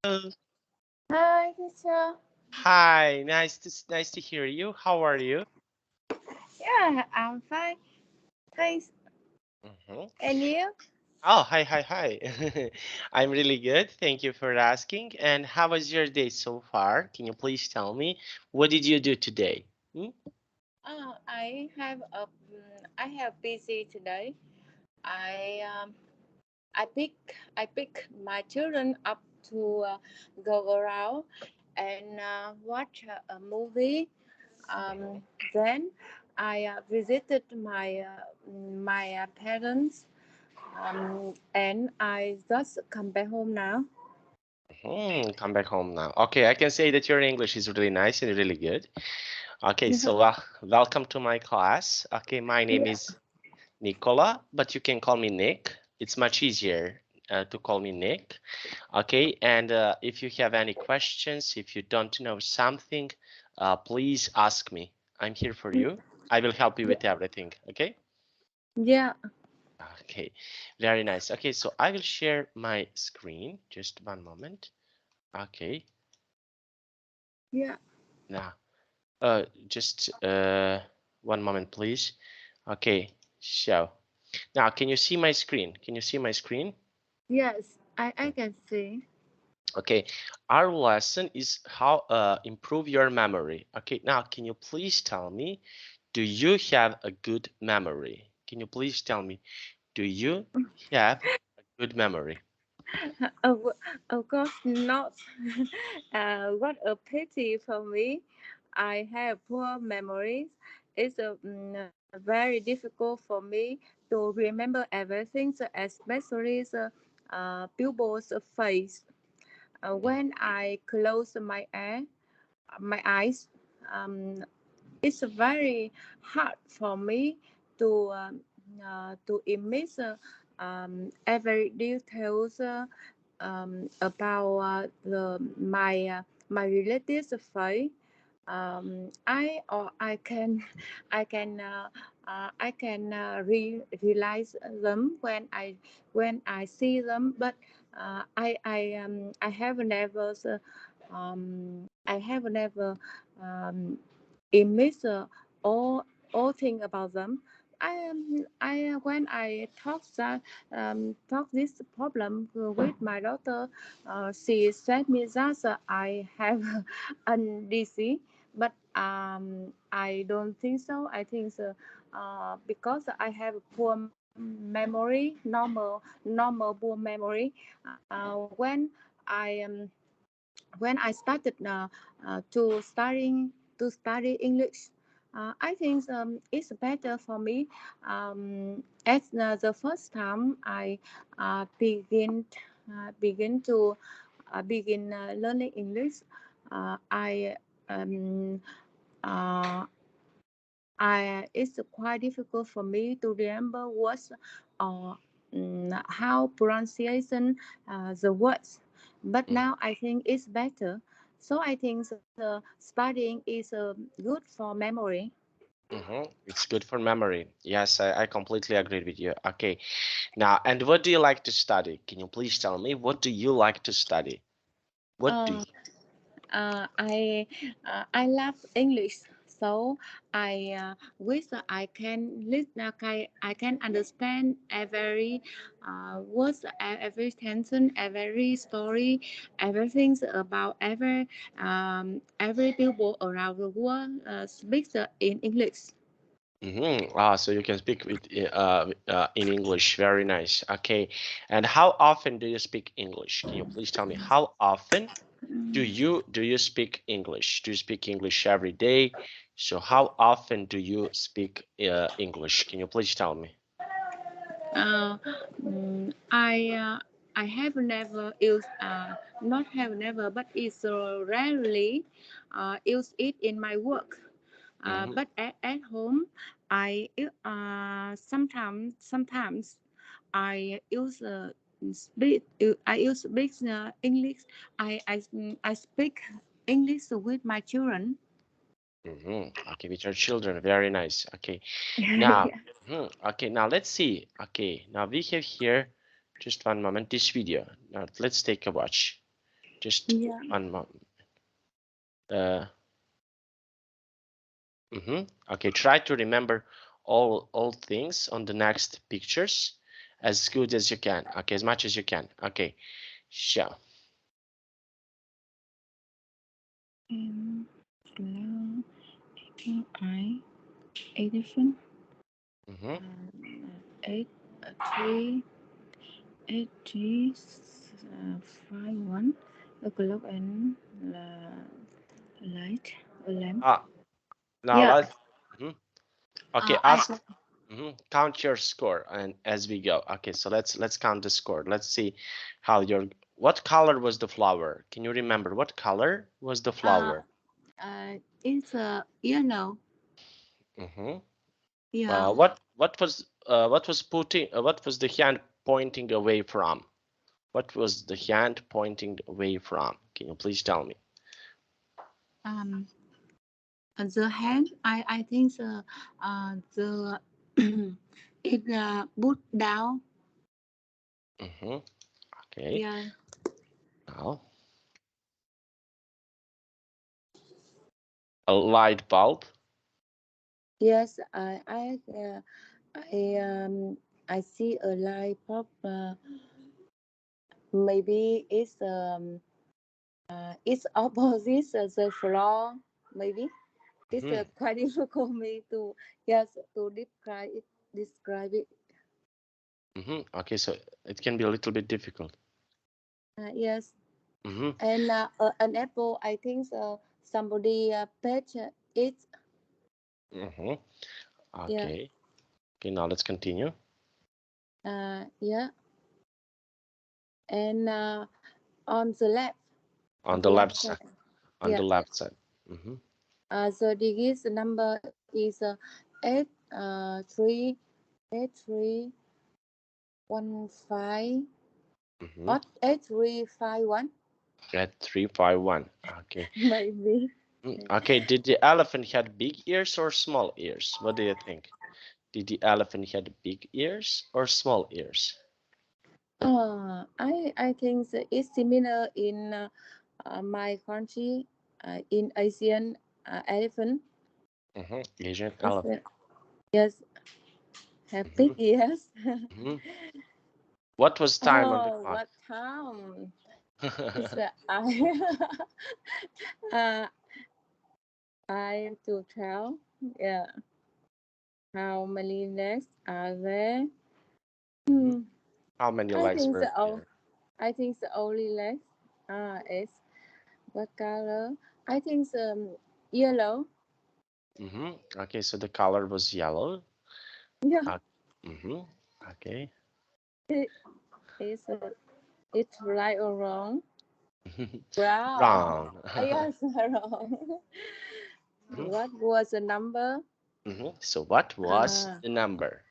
Hi, teacher. Hi, nice to hear you. How are you? Yeah, I'm fine. Thanks. Mhm. And you? Oh, hi. I'm really good. Thank you for asking. And how was your day so far? Can you please tell me what did you do today? Hmm? I have busy today. I um I pick my children up to go around and watch a movie. Mhm. Then I visited my parents. And I just come back home now. Come back home now. Okay, I can say that your English is really nice and really good. Okay, so welcome to my class. Okay, my name Yeah. is Nicola, but you can call me Nick. It's much easier to call me Nick. Okay, and if you have any questions, if you don't know something, please ask me. I'm here for you. I will help you with everything. Okay? Yeah. Okay, very nice. Okay, so I will share my screen. Just one moment. Okay, Yeah. now, just one moment, please. Okay, so now can you see my screen? Can you see my screen? Yes, I can see. Okay, our lesson is how improve your memory. Okay, now can you please tell me, do you have a good memory? Can you please tell me, do you have a good memory? Of, of course not. What a pity for me. I have poor memories. It's very difficult for me to remember everything, so especially the pupils' face. When I close my eyes, um, it's very hard for me to image every details about my relatives' face. I can realize them when I see them, but I have never I have never um, image all thing about them. I when I talk this problem with my daughter, she said me that I have a disease, but I don't think so. I think because I have poor memory, normal poor memory. When I when I started to study English, I think it's better for me. As the first time I begin to begin learning English, I um, uh, I it's quite difficult for me to remember words or how pronunciation the words. But Mm, now I think it's better. So I think studying is good for memory. It's good for memory. Yes, I completely agree with you. Okay, now, and what do you like to study? Can you please tell me, what do you like to study? What do Uh, you? I love English, so I wish that I can understand every words, every sentence, every story, everything about every people around the world speaks in English. So you can speak with in English. Very nice. Okay, and how often do you speak English? Can you please tell me how often do you speak English? Do you speak English every day? So how often do you speak English? Can you please tell me? Uh, I have never used not have never, but it's rarely use it in my work. Mm-hmm. At home, sometimes I use speak English. I speak English with my children. Okay, with your children. Very nice. Okay, now, okay, now let's see. Okay, now we have here just one moment this video. Now let's take a watch. Just one moment. Okay, try to remember all things on the next pictures as good as you can. Okay, as much as you can. Okay, so. I elephant. Mm-hmm. 3 8 5 1 o'clock and light a lamp. Now Yeah. let's. Okay, I ask. Count your score and as we go. Okay, so let's count the score. Let's see how your what color was the flower? Can you remember what color was the flower? it's yellow. Mm-hmm. Yeah. What was putting what was the hand pointing away from? What was the hand pointing away from? Can you please tell me? Um. The hand. I think the it put down. Mm-hmm. Okay. Yeah. Now a light bulb. Yes. I I see a light pop. Maybe it's opposite the floor. Maybe it's Mm-hmm. quite difficult me to yes to describe it. Okay, so it can be a little bit difficult. Yes, Mm-hmm. and an apple. I think somebody patch it. Mm-hmm. Yeah. Okay. Okay, now let's continue. Yeah, and on the left, On the left left side. side. On the Yeah. left side. Mm-hmm. The digits number is 3 8 3 1 5. Mm-hmm. What 8 3 5 1? At 351. Okay. Maybe. Okay, did the elephant had big ears or small ears? What do you think? Did the elephant had big ears or small ears? I think it's similar in my country, in Asian elephant. Asian It's, elephant. yes, have Mm-hmm. big ears. Mm-hmm. What was time on the Oh, clock? what time? It's I uh, I have to tell. Yeah, how many legs are there? Mhm. Hmm. How many I legs think were the there? I think the only legs is what color? I think yellow. Okay, so the color was yellow. Yeah, Uh, mm-hmm. Okay. it is. It's right or wrong? Brown. Brown. Yes, wrong. Mhm. What was the number? So what was Uh, the number?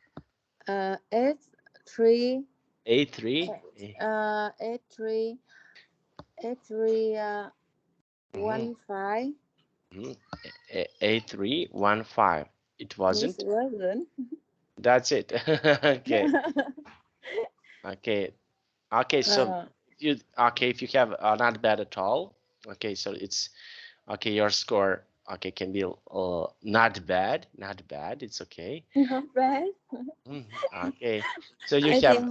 8 3 A3? 8 3 8 3 Mm-hmm. 1 5. Mm-hmm. A315. It Miss wasn't. wasn't. That's it. Okay. Okay. Okay. So uh, you okay if you have not bad at all. Okay. So it's okay. Your score okay can be not bad. Not bad. It's okay. Not bad. Okay. So you I have. think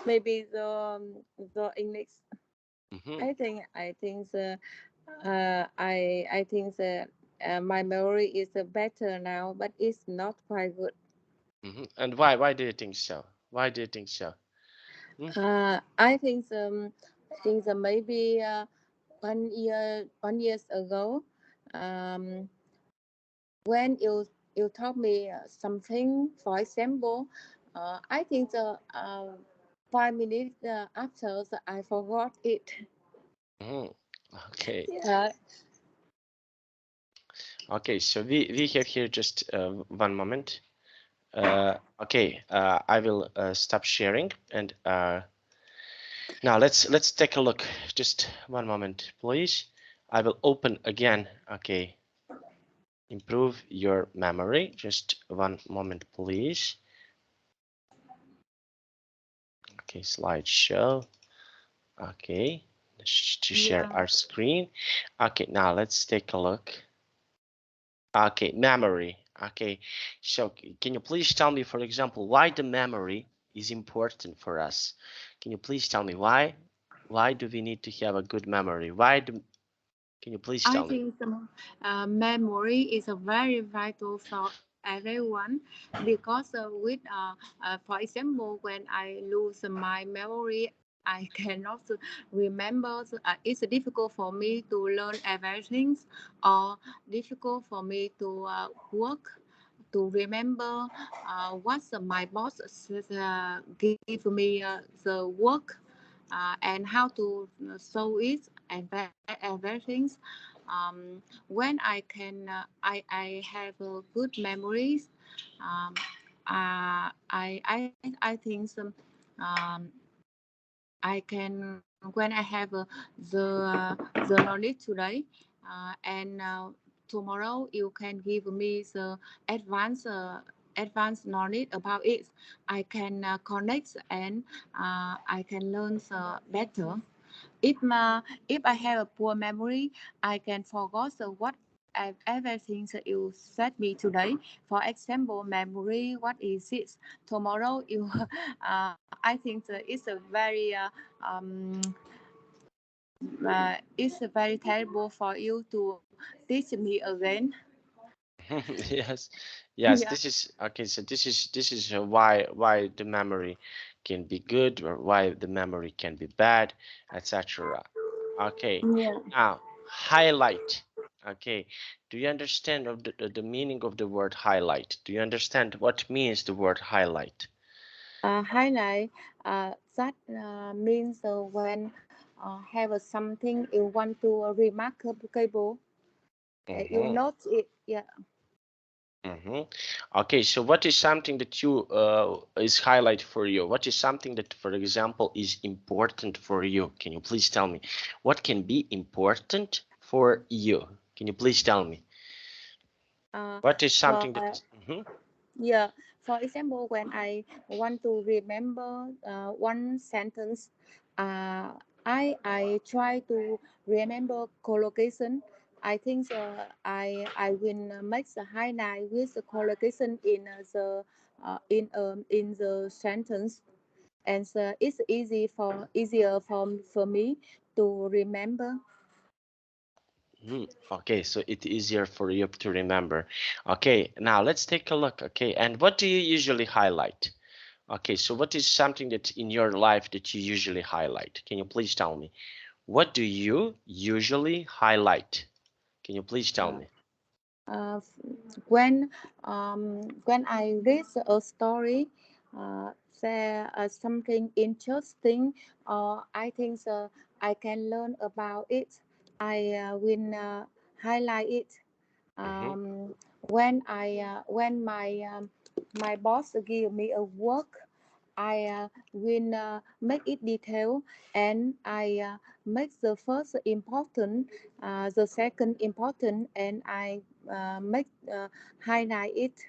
maybe the English. Mhm, I think I think my memory is better now, but it's not quite good. And why do you think so? Why do you think so? Mm, I think maybe 1 years ago, um, when you taught me something, for example, I think 5 minutes after I forgot it. mhm. Okay. Yeah. Okay. So we have here just one moment. Okay. I will stop sharing and now let's take a look. Just one moment, please. I will open again. Okay. Improve your memory. Just one moment, please. Okay. Slideshow. Okay. to share Yeah. our screen. Okay, now let's take a look. Okay, memory. Okay, so can you please tell me, for example, why the memory is important for us? Can you please tell me why? Why do we need to have a good memory? Can you please I tell me? think the memory is a very vital for everyone because for example, when I lose my memory, I cannot remember. It's difficult for me to learn everything, or difficult for me to work to remember what my boss give me the work and how to solve it and everything. When I can I have good memories. um, I think some um, I can when I have the knowledge today and tomorrow you can give me the advanced knowledge about it. I can connect and I can learn better. If I have a poor memory, I can forget everything that you said me today. For example, memory, what is it? Tomorrow, you, I think it's a very, it's very terrible for you to teach me again. Yes, yes, Yeah, this is okay. So this is why the memory can be good or why the memory can be bad, etc. Okay, yeah. now highlight. Okay, do you understand of the meaning of the word highlight? Do you understand what means the word highlight? Highlight that means when have something you want to remarkable. You Mm-hmm. note it. Yeah. Mm-hmm. Okay, so what is something that you is highlight for you? What is something that, for example, is important for you? Can you please tell me what can be important for you? Can you please tell me what is For something that? Mhm. yeah, for example, when I want to remember one sentence, I try to remember collocation. I think I will make the highlight with the collocation in the sentence, and so it's easier for me to remember. Okay, so it's easier for you to remember. Okay, now let's take a look. Okay, and what do you usually highlight? Okay, so what is something that in your life that you usually highlight? Can you please tell me? What do you usually highlight? Can you please tell Uh, me? uh, when when I read a story, there something interesting, or I think I can learn about it. I will highlight it. Mm-hmm. When my boss give me a work, I will make it detail, and I make the first important, the second important, and I make highlight it.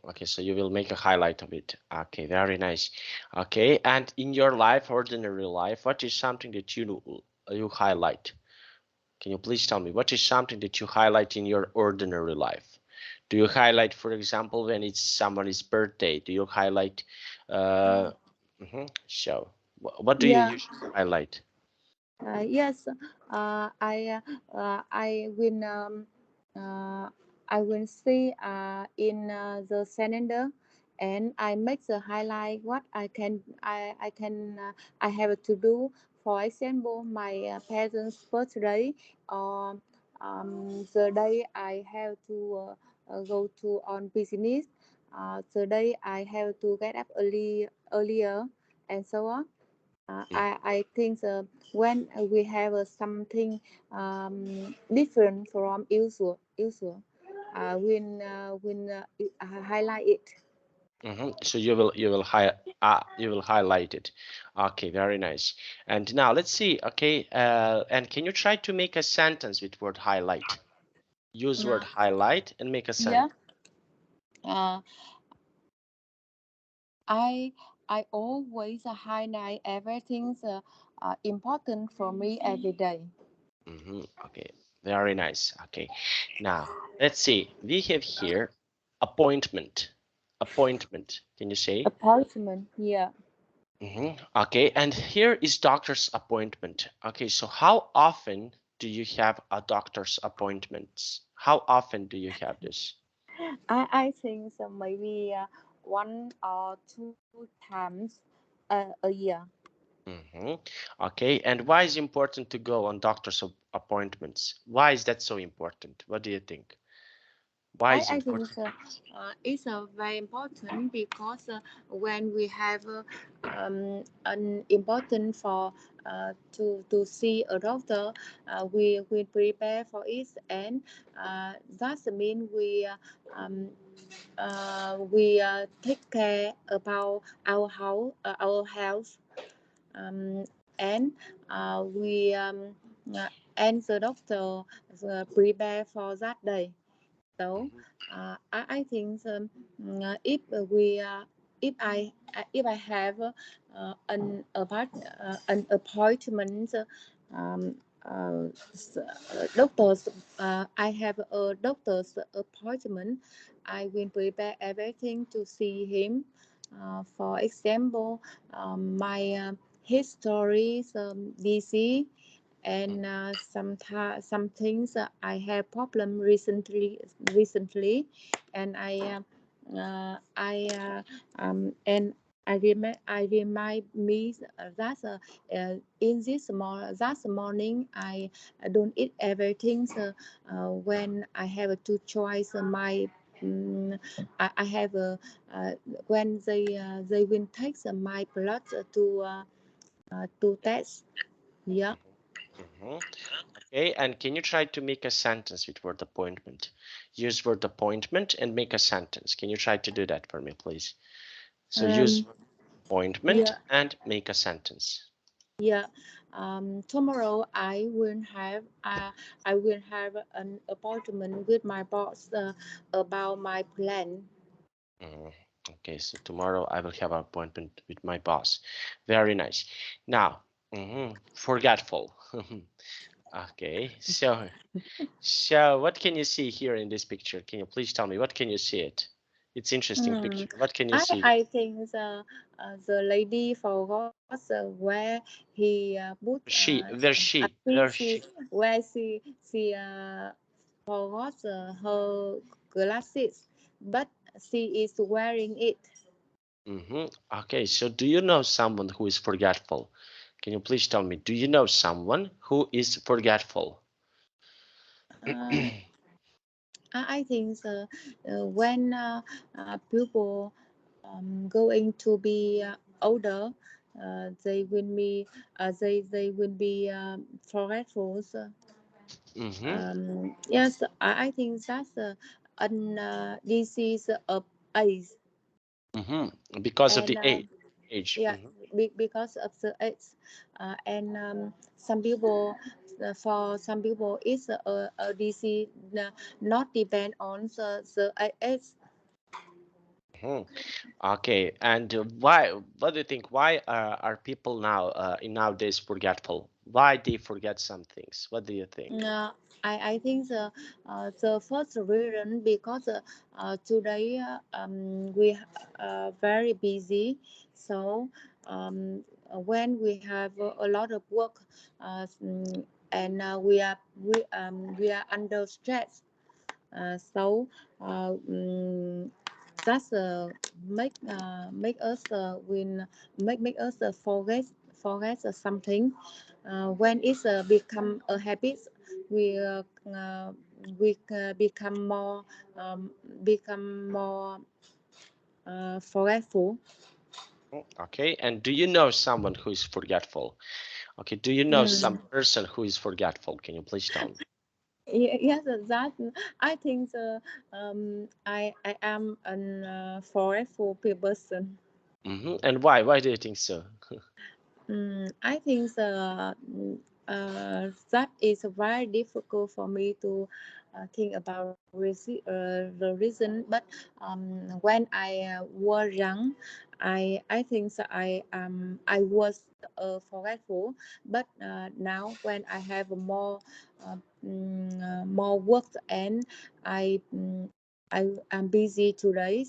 Okay, so you will make a highlight of it. Okay, very nice. Okay, and in your life, ordinary life, what is something that you highlight? Can you please tell me what is something that you highlight in your ordinary life? Do you highlight, for example, when it's somebody's birthday? Do you highlight? Uh, So, what do you Yeah. usually highlight? Yes, I will uh, I will see in the calendar, and I make the highlight what I have to do. For example, my parents' birthday, or the day I have to go to on business. The day I have to get up earlier, and so on. I think when we have something different from usual, highlight it. So you will highlight it. Okay, very nice. And now let's see. Okay, and can you try to make a sentence with word highlight? Use word Uh, highlight and make a yeah. sentence. Uh, I I always highlight everything important for me every day. Okay, very nice. Okay, now let's see. We have here appointment. Appointment. Can you say? Appointment, yeah. Okay, and here is doctor's appointment. Okay, so how often do you have a doctor's appointments? How often do you have this? I think so maybe 1 or 2 times a year. hmm Okay, and why is it important to go on doctor's appointments? Why is that so important? What do you think? Why is it I think important? it's very important because when we have an important for to see a doctor, we prepare for it, and that means we take care about our health, um, and we and the doctor prepare for that day. So Mhm, I think if we if I have an appointment, um, doctors I have a doctor's appointment, I will prepare everything to see him. For example, my histories, disease, and some things I have problem recently, and and I remind me that in that morning I don't eat everything. So when I have to choice I have a when they will take my blood to test. Yeah. mhm, mhm. Okay, and can you try to make a sentence with word appointment? Use word appointment and make a sentence. Can you try to do that for me, please? So use Um, appointment yeah, and make a sentence. yeah. Tomorrow I will have an appointment with my boss about my plan. Mhm. Okay, so tomorrow I will have an appointment with my boss. Very nice. Now, forgetful. Okay, so what can you see here in this picture? Can you please tell me what can you see it? It's interesting Hmm. picture. What can you see? I think the lady forgot where he put There's she she. where she forgot her glasses, but she is wearing it. Okay, so do you know someone who is forgetful? Can you please tell me, do you know someone who is forgetful? Um, I think when people going to be older, they will be forgetful. So, Mm-hmm. yes, I think that's disease of age, Because of and the age. yeah, because of the age, and some people. For some people, it's a disease not depend on the age. Mhm. Okay, and why? What do you think? Why are people now in nowadays forgetful? Why they forget some things? What do you think? I think the first reason because today we very busy, so when we have a lot of work, and we are under stress, so that's make us when make us forget something. When it's become a habit, we become um, more forgetful. Okay, and do you know someone who is forgetful? Okay, do you know some Mm. person who is forgetful? Can you please tell me? Yes, that I think I am an forgetful person. And why? Why do you think so? I think that is very difficult for me to think about the reason. But when I was young, I think that I was forgetful. But now when I have more work and I am busy today,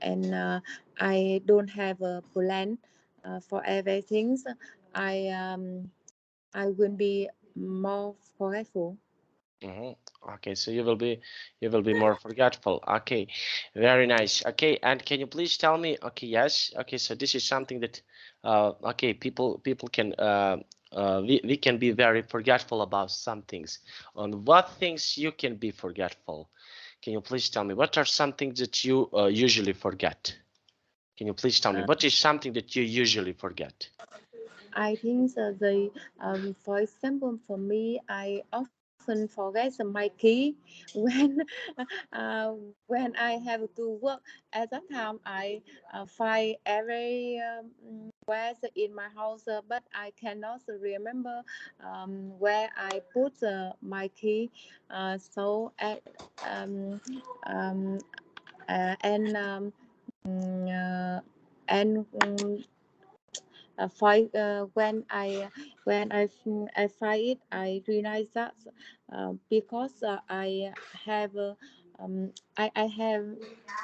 and I don't have a plan for everything. I I will be more forgetful. Mm-hmm. Okay, so you will be more forgetful. Okay, very nice. Okay, and can you please tell me? Okay, yes. Okay, so this is something that okay, people can we can be very forgetful about some things. On what things you can be forgetful? Can you please tell me what are some things that you usually forget? Can you please tell me Uh, what is something that you usually forget? I think for example, for me, I often forget my key when uh, when I have to work. At that time, I find every where in my house, but I cannot remember where I put my key. So um, um, and mm, uh, and find when I find it, I realize that because I have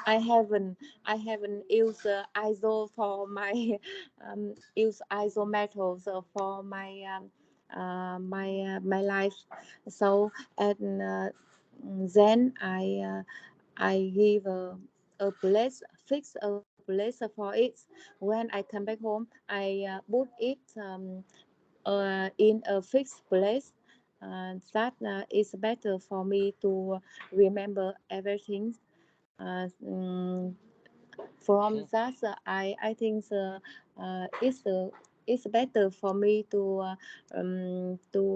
I haven't used ISO for my use ISO metals for my life. So and then I give a place, fix a place for it. When I come back home, I put it in a fixed place. That is better for me to remember everything. From that, I think it's better for me to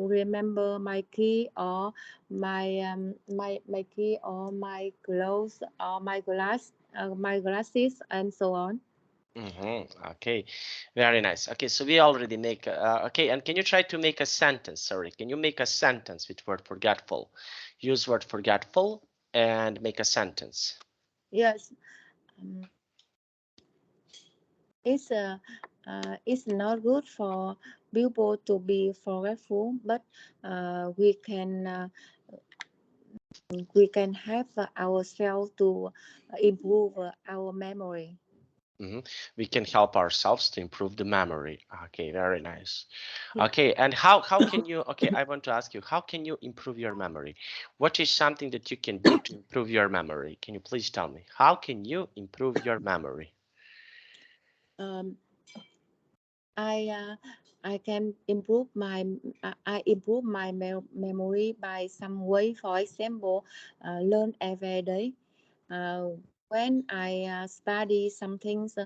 remember my key or my key or my clothes or my glasses and so on. Mm-hmm. Okay, very nice. Okay, so we already make okay, and can you try to make a sentence? Sorry, can you make a sentence with word forgetful? Use word forgetful and make a sentence. Yes, um, it's not good for people to be forgetful, but we can help ourselves to improve our memory. Mm-hmm. We can help ourselves to improve the memory. Okay, very nice. Yeah. Okay, and how can you? Okay, I want to ask you, how can you improve your memory? What is something that you can do to improve your memory? Can you please tell me? How can you improve your memory? Um, I uh, I can improve I improve my memory by some way. For example, learn every day. When I study some things,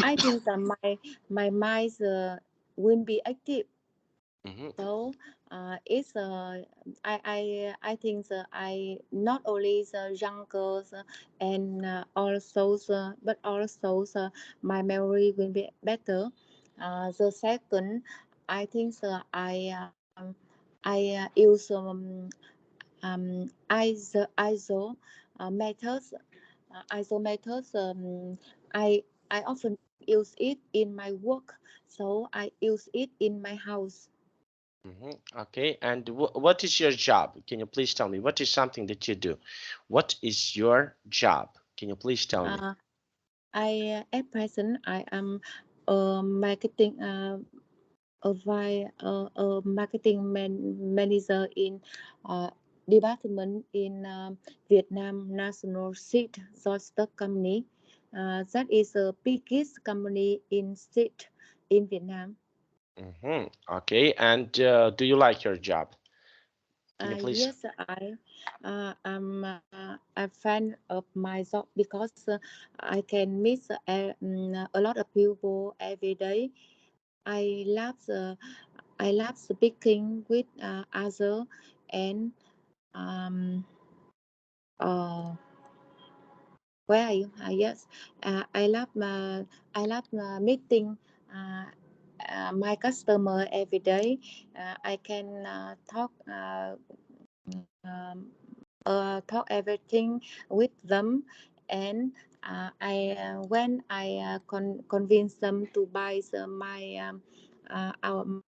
I think that my mind will be active. Mm-hmm. So it's I think that I not only the young girls and also but also my memory will be better. The second, I think that I use ISO methods. ISO methods. I I often use it in my work, so I use it in my house. Mm-hmm. Okay, and what is your job? Can you please tell me what is something that you do? What is your job? Can you please tell me? Uh, at present I am a marketing a marketing manager in uh, department in Vietnam National Seed Stock Company. That is the biggest company in seed in Vietnam. Mm-hmm. Okay, and do you like your job? Can you please? Yes, I'm a fan of my job because I can meet a lot of people every day. I love I love speaking with others and um, uh, where are you? Yes, I love meeting. Uh, my customer every day. I can um, talk everything with them, and I when I convince them to buy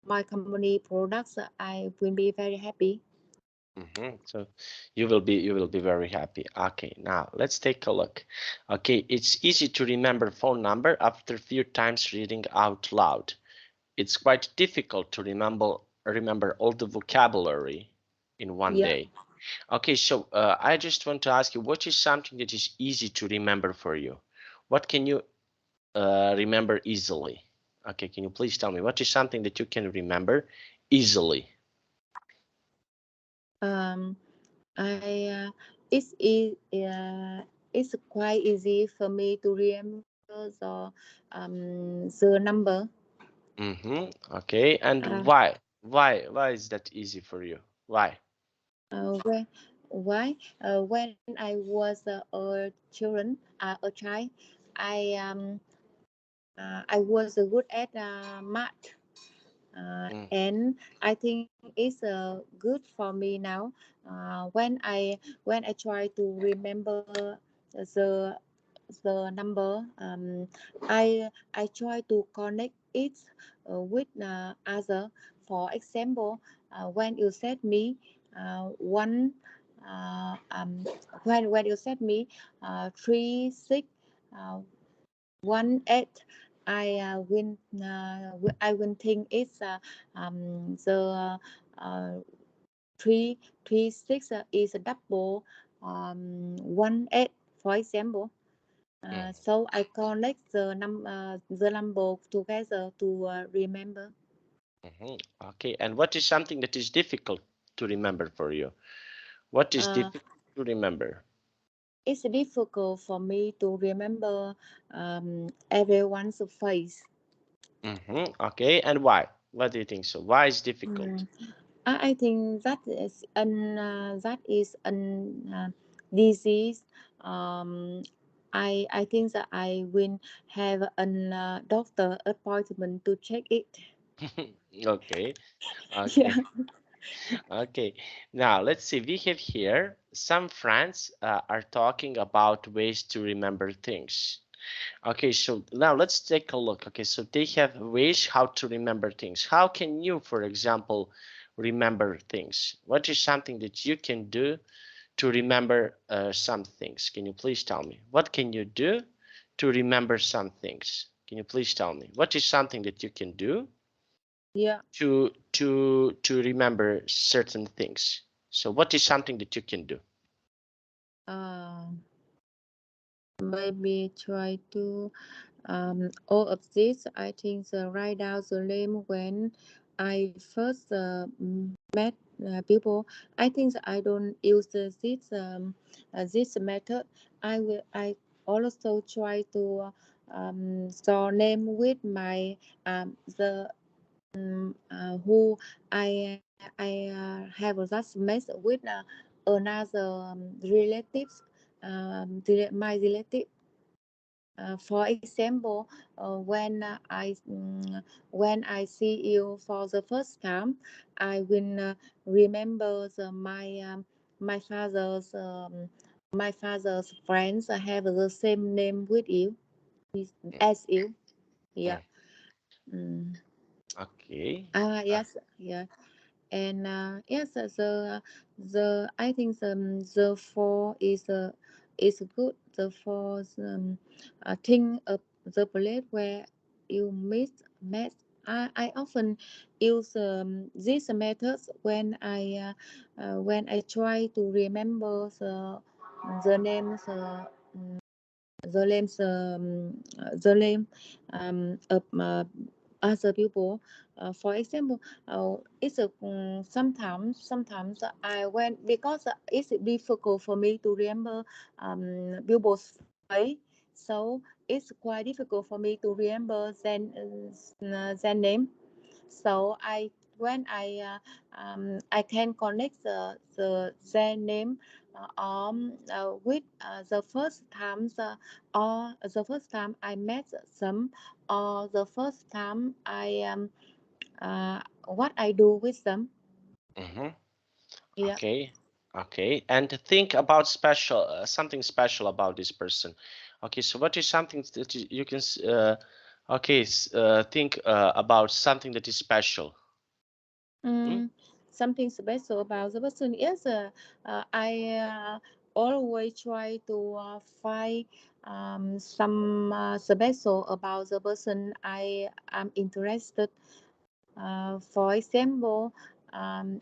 my company products, I will be very happy. So you will be very happy. Okay, now let's take a look. Okay, it's easy to remember phone number after few times reading out loud. It's quite difficult to remember all the vocabulary in one Yeah. day. Okay, so I just want to ask you, what is something that is easy to remember for you? What can you remember easily? Okay, can you please tell me what is something that you can remember easily? Um, I it's quite easy for me to remember the number. Okay, and Uh, why? Why is that easy for you? Why? when why when I was a children a child, I I was good at math, Mm, and I think it's good for me now. When I try to remember the number, I try to connect it with other. For example, when you said me one when you said me 3 6 uh, 1 8, I will think it's the uh, 3 3 6 is a double 1 8, for example. mm, So I connect the number together to remember. Okay, and what is something that is difficult to remember for you? What is Uh, difficult to remember? it's difficult for me to remember everyone's face. Okay, and why? Why do you think so? Why is difficult? Mm, I think that is an disease. Um, I think that I will have a doctor appointment to check it. Okay, Yeah. okay, okay. Now let's see. We have here some friends are talking about ways to remember things. Okay, so now let's take a look. Okay, so they have ways how to remember things. How can you, for example, remember things? What is something that you can do to remember some things? Can you please tell me? What can you do to remember some things? Can you please tell me? What is something that you can do Yeah. to remember certain things? So what is something that you can do? Uh, Maybe try to all of this. I think write down the name when I first met people. I think that I don't use this method. I also try to store name with my who have just met with another relatives, my relative. For example, when I see you for the first time, I will remember my father's friends have the same name with you Mm, as you. Yeah. mm, Mm. okay. Uh, Yes. Yeah. And yes, the I think the four is good. The four thing of the place where you met. I often use these methods when I try to remember the names the name of other people. For example, it's a sometimes I went because it's difficult for me to remember people's face, so it's quite difficult for me to remember their name. So when I can connect their name with the first times or the first time I met them, or the first time what I do with them. Mm-hmm. Yeah. Okay. Okay. And think about special, something special about this person. Okay. So what is something that you can, okay, think about something that is special. Hmm? Mm, something special about the person. Yes, I always try to find some special about the person I am interested. For example,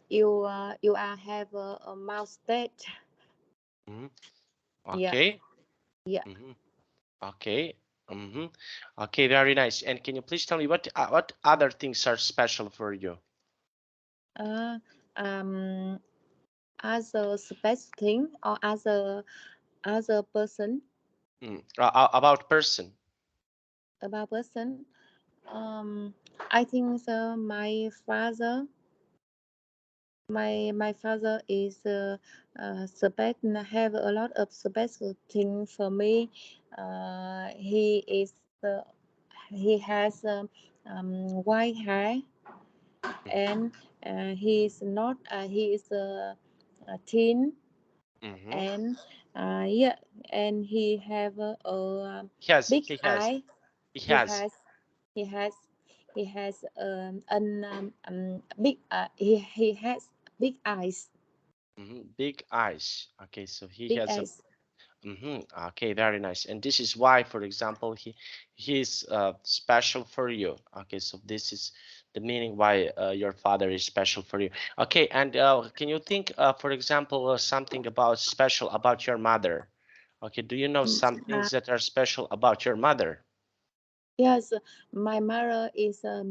you are have a mustache. Hmm. Yeah, Okay. yeah. Hmm. Okay. Hmm. Okay. Very nice. And can you please tell me what other things are special for you? Uh, um, as a special thing or as a person About person. about person. I think my father, my father is special, have a lot of special thing for me. He is he has white hair, and he is not he is thin, Mm-hmm. and yeah, and he have a He has. big He has. eye. He He has. has he has he has big he has big eyes. Big eyes. Okay, so he Big has a. eyes. Okay, very nice. And this is why, for example, he is special for you. Okay, so this is the meaning why your father is special for you. Okay, and can you think, for example, something about special about your mother? Okay, do you know Mm, some things that are special about your mother? yes, my mother is a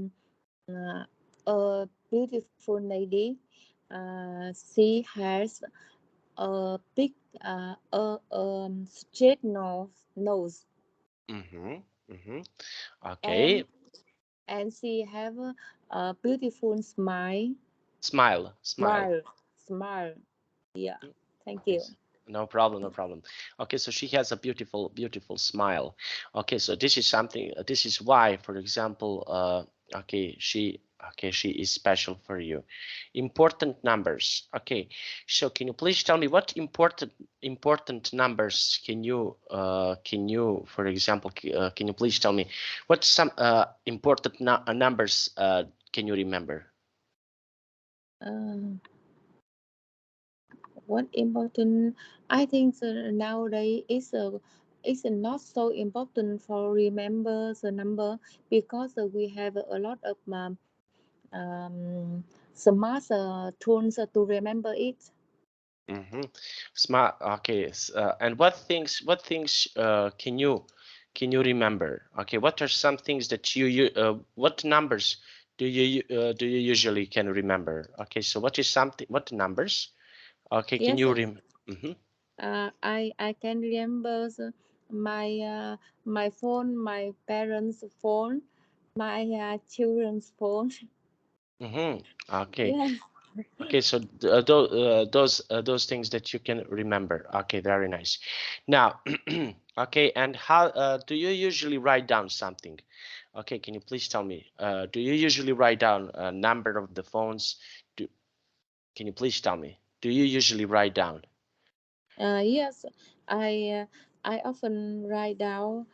beautiful lady. She has a big straight nose, Mm-hmm. Mm-hmm. and Okay, she have a beautiful smile. smile, smile. Smile, smile. Yeah. Thank Okay, you. no problem, no problem. Okay, so she has a beautiful, beautiful smile. Okay, so this is something. This is why, for example, okay, she is special for you. Important numbers. Okay, so can you please tell me what important numbers can you, for example, can you please tell me what some important numbers can you remember? Uh, what important? I think nowadays it's not so important for remember the number, because we have a lot of smart tools to remember it. Mm-hmm. Smart. Okay. And what things can you remember? Okay. What are some things that what numbers do you usually can remember? Okay. So what is something? What numbers? Okay. Can Yes, you Mm-hmm. I can remember my my phone, my parents' phone, my children's phone. Mm-hmm. Okay. Yes. Okay, so those things that you can remember. Okay, very nice. Now, okay, and how do you usually write down something? Okay, can you please tell me? Do you usually write down a number of the phones? Do Can you please tell me? Do you usually write down? Yes, I uh, I often write down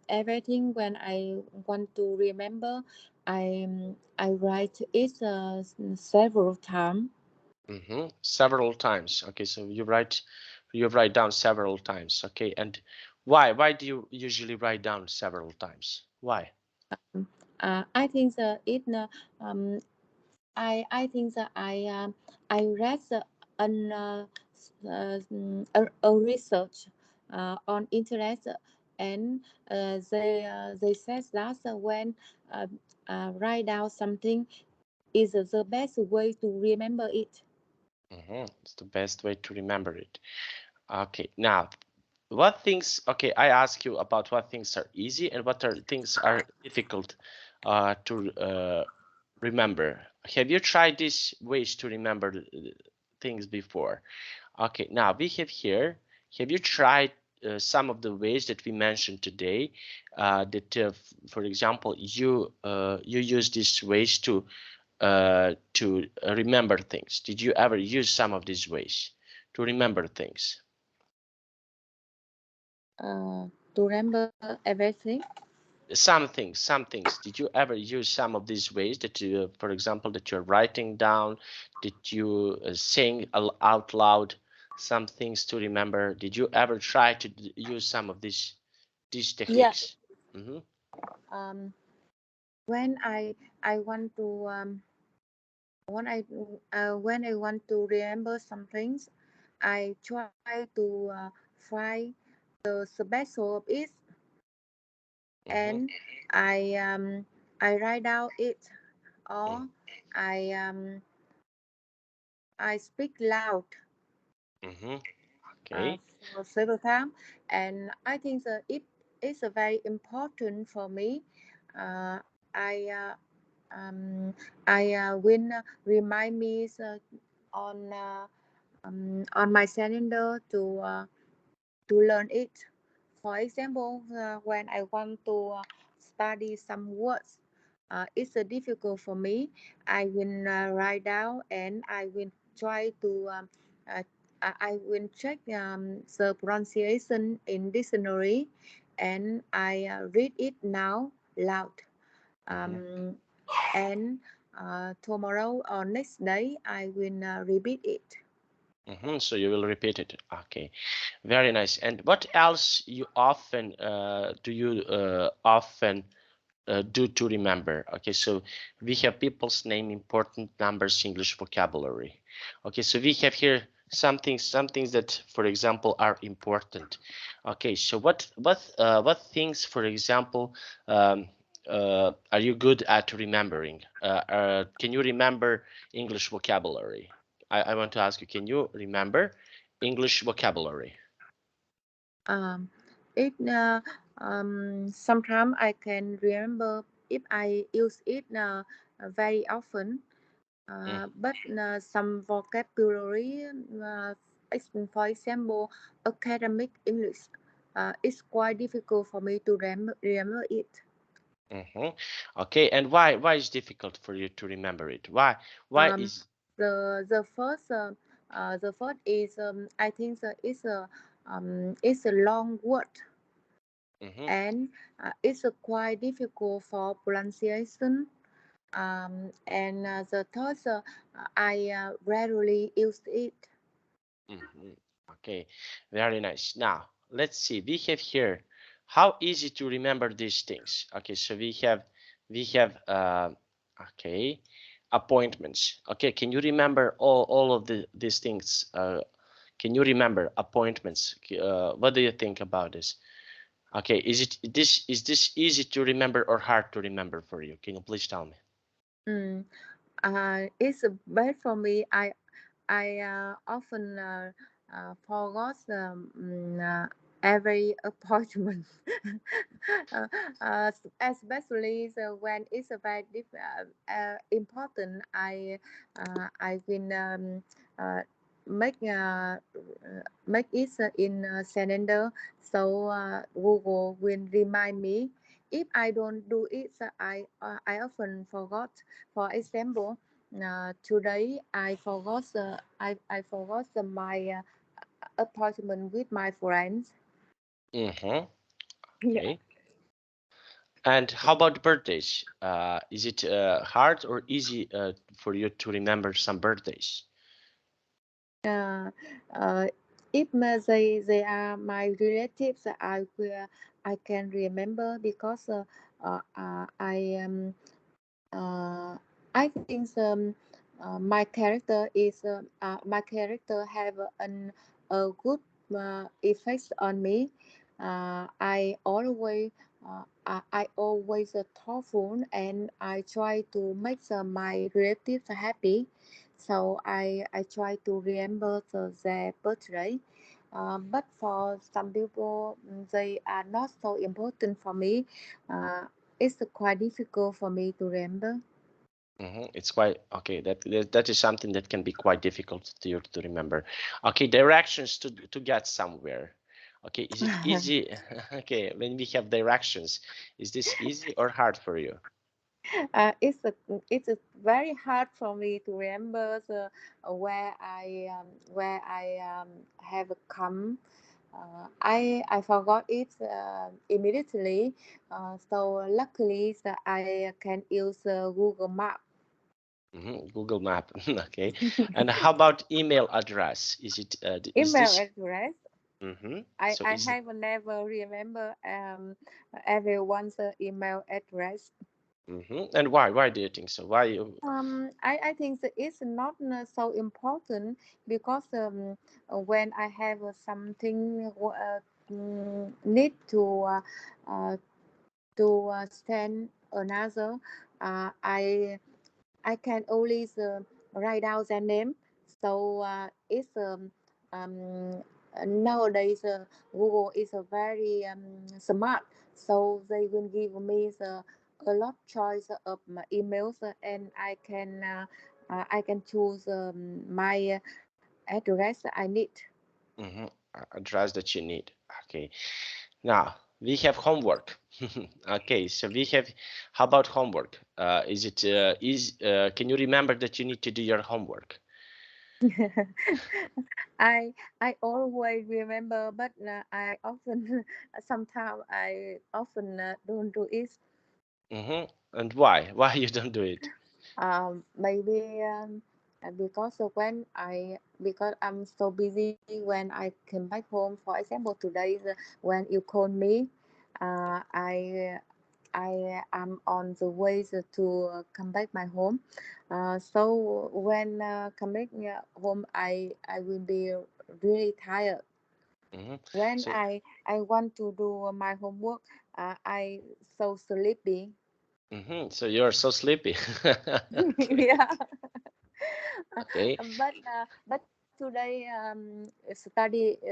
everything when I want to remember. I write it several times. Several times. Okay, so you write down several times. Okay, and why? Why do you usually write down several times? Why? I think that it um I think that I read an a research on internet, and they said that when uh, write down something is the best way to remember it. It's the best way to remember it. Okay, now what things, okay, I ask you about what things are easy and what are things are difficult to remember. Have you tried these ways to remember things before? Okay, now we have here, have you tried some of the ways that we mentioned today, that for example, you use these ways to remember things? Did you ever use some of these ways to remember things? To remember everything. Some things. Did you ever use some of these ways that you, for example, that you're writing down? Did you sing out loud some things to remember? Did you ever try to use some of these Yeah. techniques? Mm-hmm. Um, when I want to when I want to remember some things, I try to find the special of it, Mm-hmm. and I um, I write down it, or I um, I speak loud Mm-hmm. Okay. for several times, and I think that it is very important for me. Uh, I will remind me on my calendar to learn it. For example, when I want to study some words, it's difficult for me. I will write down and I will try to uh, I will check the pronunciation in dictionary, and I read it now loud. Mm-hmm. Um, and tomorrow or next day I will repeat it. Mm-hmm. So you will repeat it. Okay. Very nice. And what else you often do you often do to remember? Okay, so we have people's name, important numbers, English vocabulary. Okay, so we have here some things that, for example, are important. Okay, so what things, for example, are you good at remembering? Can you remember English vocabulary? I want to ask you, can you remember English vocabulary? Um, it Sometimes I can remember if I use it very often, Mm, but some vocabulary, for example, academic English, it's quite difficult for me to remember it. mhm. Okay, and why is difficult for you to remember it? Why Um, is the first is I think that it's a long word, mhm, and it's quite difficult for pronunciation. And the third, I rarely use it. mhm. Okay, very nice. Now let's see. We have here how easy to remember these things. Okay, so we have okay, appointments. Okay, can you remember all of these things? Can you remember appointments? What do you think about this? Okay, is this easy to remember or hard to remember for you? Can you please tell me? Mm. It's bad for me. I often forgot every appointment, uh, especially when it's a very important. I will uh, make make it in calendar, so Google will remind me. If I don't do it, I often forgot. For example, today I forgot my appointment with my friends. Mm-hmm. Yeah. Okay. And how about birthdays? Is it hard or easy for you to remember some birthdays? Uh, uh, if they are my relatives, I can remember because uh, I think my character have a good effect on me. I always thoughtful, and I try to make my relatives happy. So I try to remember their birthday. But for some people, they are not so important for me. Uh, it's quite difficult for me to remember. It's quite okay. That is something that can be quite difficult to remember. Okay, directions to get somewhere. Okay, is it easy? Okay, when we have directions, is this easy or hard for you? It's a very hard for me to remember where I have come. I forgot it immediately. So luckily, I can use Google Map. Google Map. Okay, and how about email address? Is it is Email this? address. So I is have never remember everyone's email address. and why do you think so? Why you? I think that it's not so important because when I have something need uh, to send another, I can always write down their name. So it's nowadays Google is a very smart. So they will give me a lot choice of my emails, and I can choose my address I need. Address that you need. Okay. Now we have homework. Okay, so we have. How about homework? Is it can you remember that you need to do your homework? I always remember, but I often sometimes I often don't do it. And why? Why you don't do it? Maybe because of when because I'm so busy when I came back home. For example, today when you called me, I am on the way to come back my home. So when come back home, I will be really tired. When So, I want to do my homework, I so sleepy. so you're so sleepy. Okay. Yeah. Okay. But today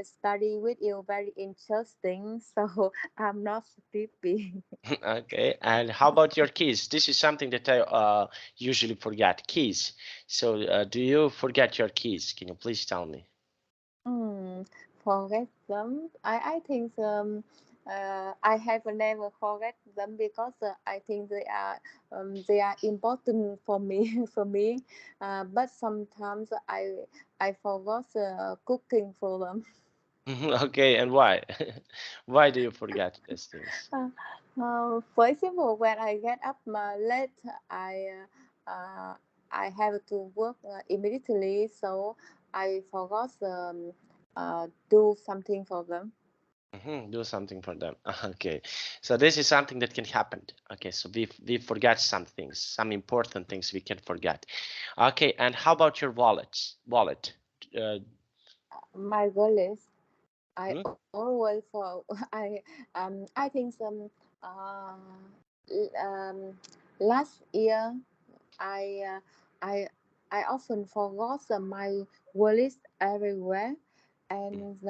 study with you very interesting, so I'm not sleepy. Okay. And how about your keys? This is something that I usually forget. Keys. So, do you forget your keys? Can you please tell me? Forget them. I think I have never forget them because I think they are important for me for me. But sometimes I forgot cooking for them. Okay. And why? Why do you forget these things? For example, when I get up late, I have to work immediately, so I forgot do something for them. Do something for them. Okay, so this is something that can happen. Okay, so we forget some things, some important things we can forget. Okay, and how about your wallet? Wallet. Uh, My goal is I mhm, always for I think uh, last year I I I often forgot my wallet everywhere, and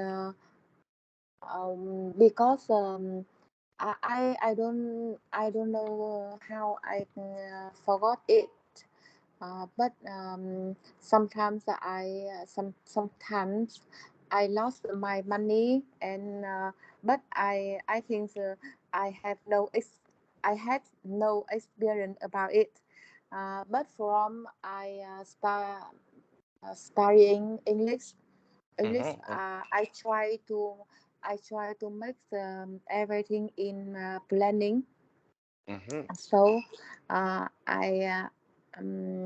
because I don't know how I forgot it. But sometimes sometimes I lost my money, and but I think I had no experience about it. But from I studying English, mhm, I try to make everything in planning. mhm, So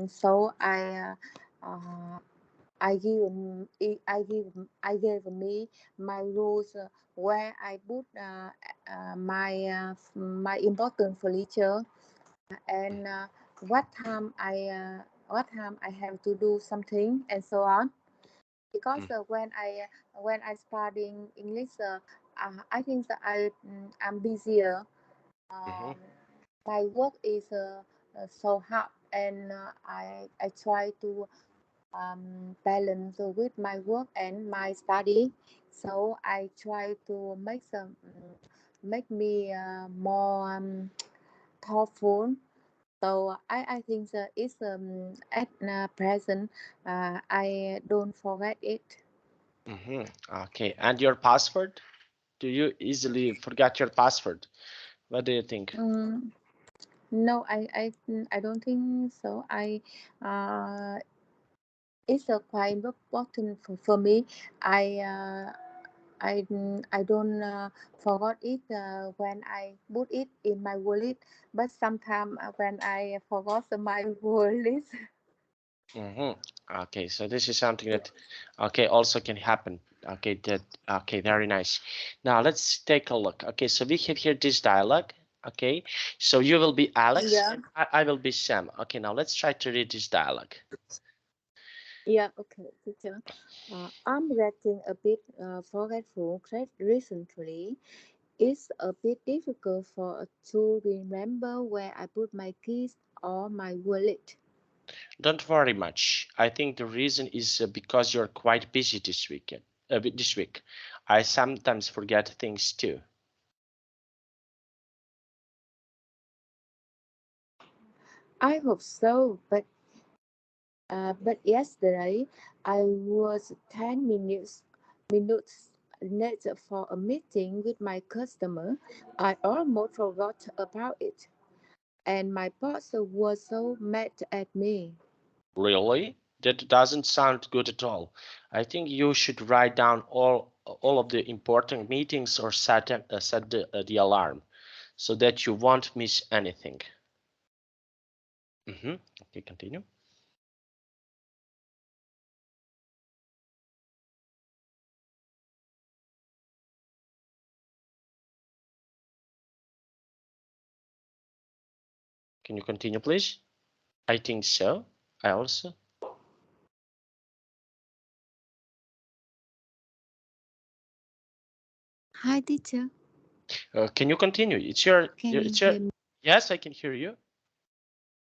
so uh, I gave me my rules where I put my important furniture, and what time I have to do something, and so on. Because when I studying English, I think that I'm busier. mhm, Um, my work is so hard, and I try to balance with my work and my study. So I try to make me more thoughtful So I think that it's at present I don't forget it. Mm-hmm. Okay. And your password? Do you easily forget your password? What do you think? Mm, no, I don't think so. Uh, it's a quite important for me. I uh, I don't forgot it when I put it in my wallet, but sometimes when I forgot my wallet. Mm-hmm. Okay, so this is something Yeah. that, okay, also can happen. Okay, that, okay, very nice. Now let's take a look. Okay, so we have here this dialogue. Okay, so you will be Alex Yeah. and I will be Sam. Okay, now let's try to read this dialogue. Yeah, okay, teacher. I'm getting a bit forgetful recently. It's a bit difficult for to remember where I put my keys or my wallet. Don't worry much. I think the reason is because you're quite busy this weekend. This week, I sometimes forget things too. I hope so, but yesterday I was 10 minutes late for a meeting with my customer. I almost forgot about it, and my boss was so mad at me. Really? That doesn't sound good at all. I think you should write down all of the important meetings or set the alarm so that you won't miss anything. Mm-hmm. Okay, continue. Can you continue, please? I think so. I also. Hi, teacher. Can you continue? It's your. Can you It's your. hear me? Yes, I can hear you.